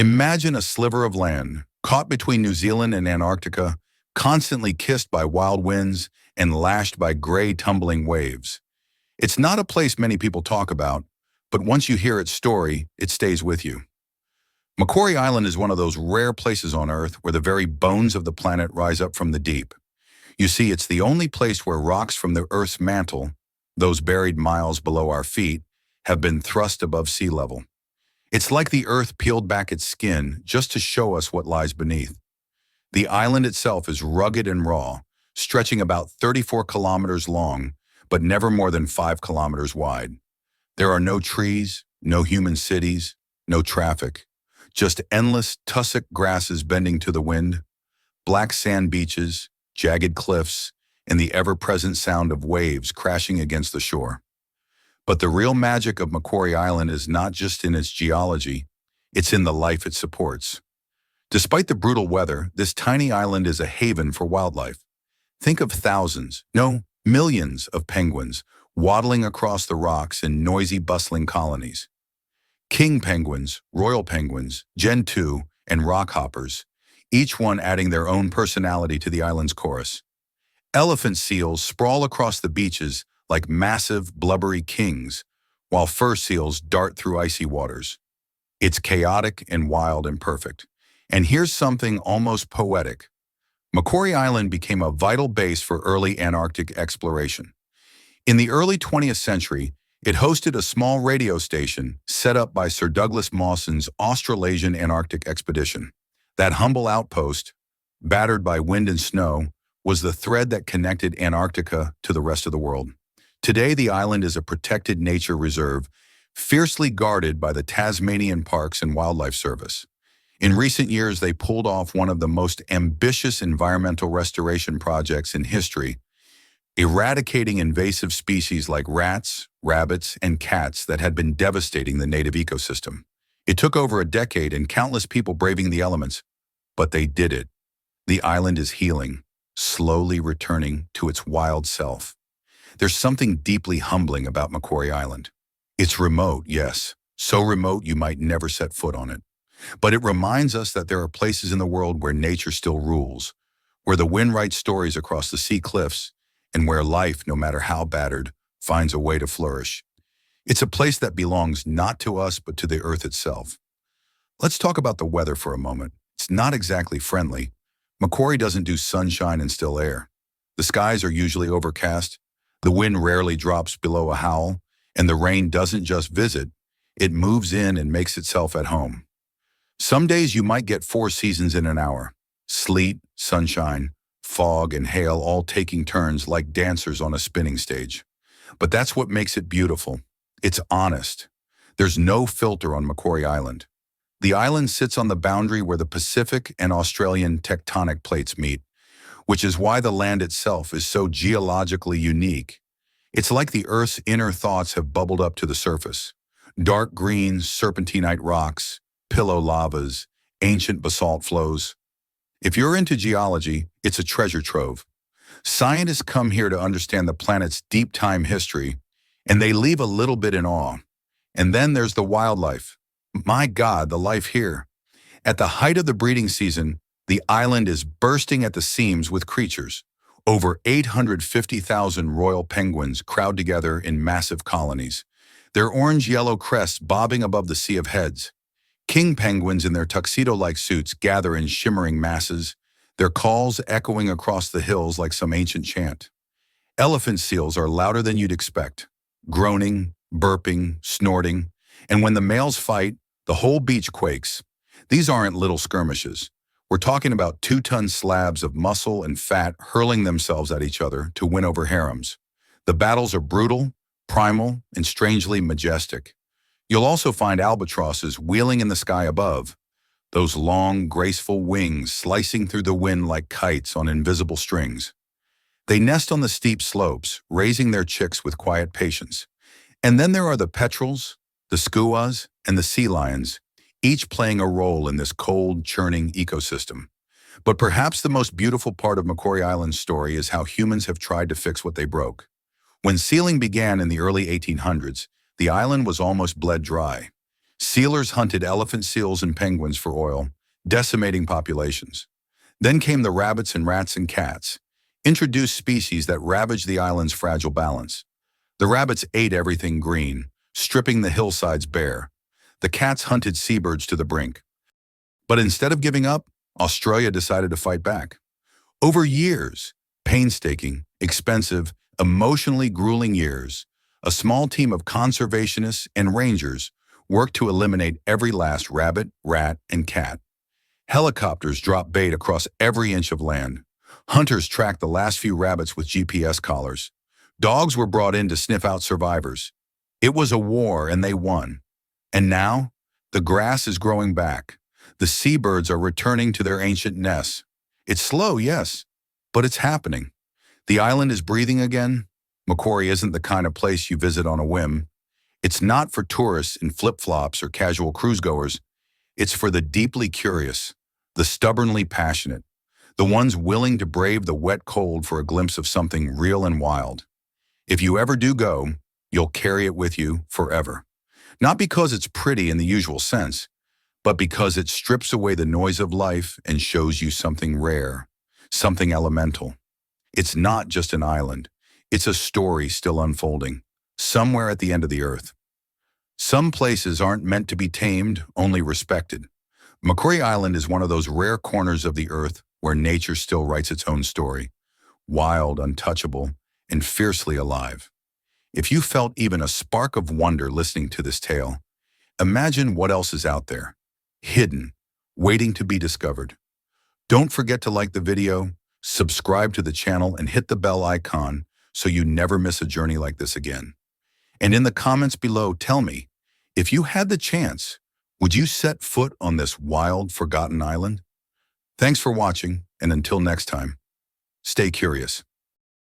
Imagine a sliver of land, caught between New Zealand and Antarctica, constantly kissed by wild winds and lashed by gray tumbling waves. It's not a place many people talk about, but once you hear its story, it stays with you. Macquarie Island is one of those rare places on Earth where the very bones of the planet rise up from the deep. You see, it's the only place where rocks from the Earth's mantle, those buried miles below our feet, have been thrust above sea level. It's like the Earth peeled back its skin just to show us what lies beneath. The island itself is rugged and raw, stretching about 34 kilometers long, but never more than 5 kilometers wide. There are no trees, no human cities, no traffic, just endless tussock grasses bending to the wind, black sand beaches, jagged cliffs, and the ever-present sound of waves crashing against the shore. But the real magic of Macquarie Island is not just in its geology, it's in the life it supports. Despite the brutal weather, this tiny island is a haven for wildlife. Think of thousands, no, millions of penguins waddling across the rocks in noisy, bustling colonies. King penguins, royal penguins, gentoo, and rockhoppers, each one adding their own personality to the island's chorus. Elephant seals sprawl across the beaches like massive, blubbery kings, while fur seals dart through icy waters. It's chaotic and wild and perfect. And here's something almost poetic. Macquarie Island became a vital base for early Antarctic exploration. In the early 20th century, it hosted a small radio station set up by Sir Douglas Mawson's Australasian Antarctic expedition. That humble outpost, battered by wind and snow, was the thread that connected Antarctica to the rest of the world. Today, the island is a protected nature reserve, fiercely guarded by the Tasmanian Parks and Wildlife Service. In recent years, they pulled off one of the most ambitious environmental restoration projects in history, eradicating invasive species like rats, rabbits, and cats that had been devastating the native ecosystem. It took over a decade and countless people braving the elements, but they did it. The island is healing, slowly returning to its wild self. There's something deeply humbling about Macquarie Island. It's remote, yes, so remote you might never set foot on it. But it reminds us that there are places in the world where nature still rules, where the wind writes stories across the sea cliffs, and where life, no matter how battered, finds a way to flourish. It's a place that belongs not to us, but to the earth itself. Let's talk about the weather for a moment. It's not exactly friendly. Macquarie doesn't do sunshine and still air. The skies are usually overcast, the wind rarely drops below a howl, and the rain doesn't just visit, it moves in and makes itself at home. Some days you might get 4 seasons in an hour: sleet, sunshine, fog, and hail all taking turns like dancers on a spinning stage. But that's what makes it beautiful. It's honest. There's no filter on Macquarie Island. The island sits on the boundary where the Pacific and Australian tectonic plates meet, which is why the land itself is so geologically unique. It's like the Earth's inner thoughts have bubbled up to the surface. Dark green serpentinite rocks, pillow lavas, ancient basalt flows. If you're into geology, it's a treasure trove. Scientists come here to understand the planet's deep time history, and they leave a little bit in awe. And then there's the wildlife. My God, the life here. At the height of the breeding season, the island is bursting at the seams with creatures. Over 850,000 royal penguins crowd together in massive colonies, their orange-yellow crests bobbing above the sea of heads. King penguins in their tuxedo-like suits gather in shimmering masses, their calls echoing across the hills like some ancient chant. Elephant seals are louder than you'd expect, groaning, burping, snorting, and when the males fight, the whole beach quakes. These aren't little skirmishes. We're talking about 2-ton slabs of muscle and fat hurling themselves at each other to win over harems. The battles are brutal, primal, and strangely majestic. You'll also find albatrosses wheeling in the sky above, those long, graceful wings slicing through the wind like kites on invisible strings. They nest on the steep slopes, raising their chicks with quiet patience. And then there are the petrels, the skuas, and the sea lions, each playing a role in this cold, churning ecosystem. But perhaps the most beautiful part of Macquarie Island's story is how humans have tried to fix what they broke. When sealing began in the early 1800s, the island was almost bled dry. Sealers hunted elephant seals and penguins for oil, decimating populations. Then came the rabbits and rats and cats, introduced species that ravaged the island's fragile balance. The rabbits ate everything green, stripping the hillsides bare. The cats hunted seabirds to the brink. But instead of giving up, Australia decided to fight back. Over years, painstaking, expensive, emotionally grueling years, a small team of conservationists and rangers worked to eliminate every last rabbit, rat, and cat. Helicopters dropped bait across every inch of land. Hunters tracked the last few rabbits with GPS collars. Dogs were brought in to sniff out survivors. It was a war, and they won. And now, the grass is growing back. The seabirds are returning to their ancient nests. It's slow, yes, but it's happening. The island is breathing again. Macquarie isn't the kind of place you visit on a whim. It's not for tourists in flip-flops or casual cruisegoers. It's for the deeply curious, the stubbornly passionate, the ones willing to brave the wet cold for a glimpse of something real and wild. If you ever do go, you'll carry it with you forever. Not because it's pretty in the usual sense, but because it strips away the noise of life and shows you something rare, something elemental. It's not just an island. It's a story still unfolding, somewhere at the end of the earth. Some places aren't meant to be tamed, only respected. Macquarie Island is one of those rare corners of the earth where nature still writes its own story, wild, untouchable, and fiercely alive. If you felt even a spark of wonder listening to this tale, imagine what else is out there, hidden, waiting to be discovered. Don't forget to like the video, subscribe to the channel, and hit the bell icon so you never miss a journey like this again. And in the comments below, tell me, if you had the chance, would you set foot on this wild, forgotten island? Thanks for watching, and until next time, stay curious.